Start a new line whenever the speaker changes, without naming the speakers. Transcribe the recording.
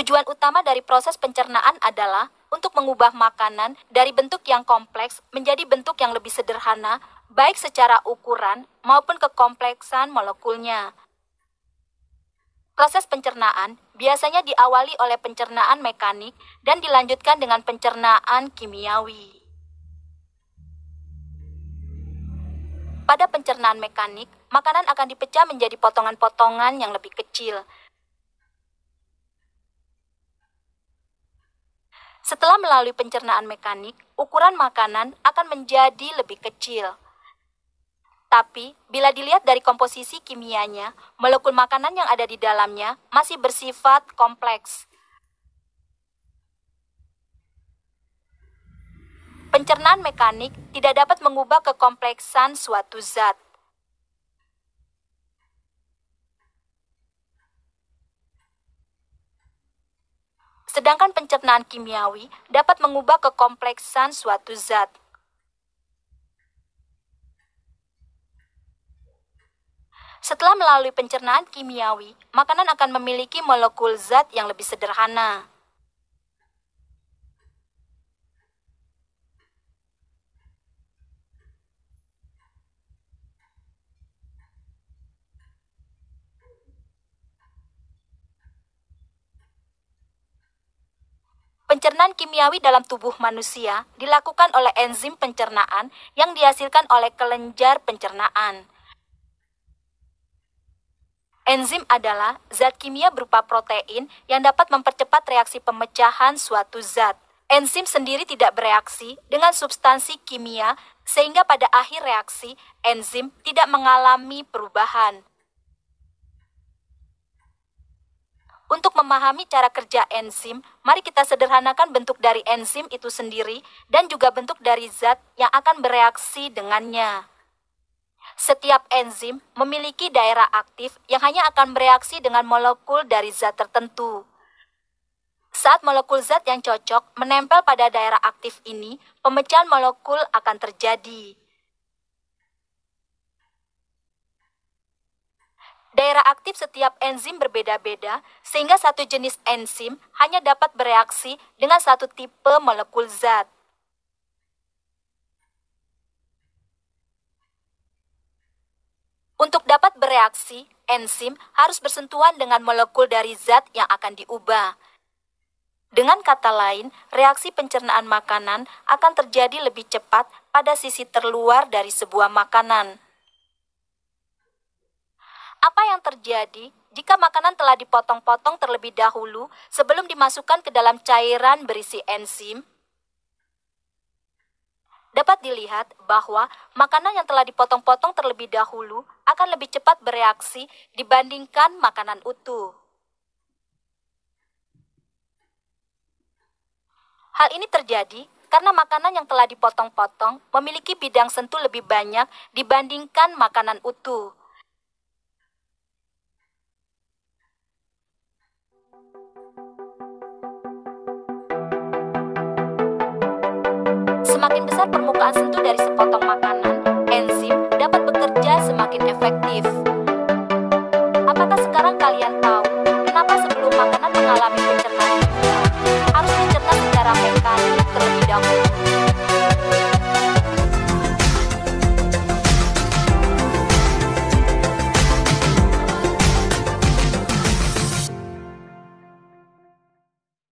Tujuan utama dari proses pencernaan adalah untuk mengubah makanan dari bentuk yang kompleks menjadi bentuk yang lebih sederhana, baik secara ukuran maupun kekompleksan molekulnya. Proses pencernaan biasanya diawali oleh pencernaan mekanik dan dilanjutkan dengan pencernaan kimiawi. Pada pencernaan mekanik, makanan akan dipecah menjadi potongan-potongan yang lebih kecil. Setelah melalui pencernaan mekanik, ukuran makanan akan menjadi lebih kecil. Tapi, bila dilihat dari komposisi kimianya, molekul makanan yang ada di dalamnya masih bersifat kompleks. Pencernaan mekanik tidak dapat mengubah kekompleksan suatu zat. Sedangkan pencernaan kimiawi dapat mengubah kekompleksan suatu zat. Setelah melalui pencernaan kimiawi, makanan akan memiliki molekul zat yang lebih sederhana. Pencernaan kimiawi dalam tubuh manusia dilakukan oleh enzim pencernaan yang dihasilkan oleh kelenjar pencernaan. Enzim adalah zat kimia berupa protein yang dapat mempercepat reaksi pemecahan suatu zat. Enzim sendiri tidak bereaksi dengan substansi kimia, sehingga pada akhir reaksi, enzim tidak mengalami perubahan. Untuk memahami cara kerja enzim, mari kita sederhanakan bentuk dari enzim itu sendiri dan juga bentuk dari zat yang akan bereaksi dengannya. Setiap enzim memiliki daerah aktif yang hanya akan bereaksi dengan molekul dari zat tertentu. Saat molekul zat yang cocok menempel pada daerah aktif ini, pemecahan molekul akan terjadi. Daerah aktif setiap enzim berbeda-beda, sehingga satu jenis enzim hanya dapat bereaksi dengan satu tipe molekul zat. Untuk dapat bereaksi, enzim harus bersentuhan dengan molekul dari zat yang akan diubah. Dengan kata lain, reaksi pencernaan makanan akan terjadi lebih cepat pada sisi terluar dari sebuah makanan. Apa yang terjadi jika makanan telah dipotong-potong terlebih dahulu sebelum dimasukkan ke dalam cairan berisi enzim? Dapat dilihat bahwa makanan yang telah dipotong-potong terlebih dahulu akan lebih cepat bereaksi dibandingkan makanan utuh. Hal ini terjadi karena makanan yang telah dipotong-potong memiliki bidang sentuh lebih banyak dibandingkan makanan utuh. Semakin besar permukaan sentuh dari sepotong makanan, enzim dapat bekerja semakin efektif.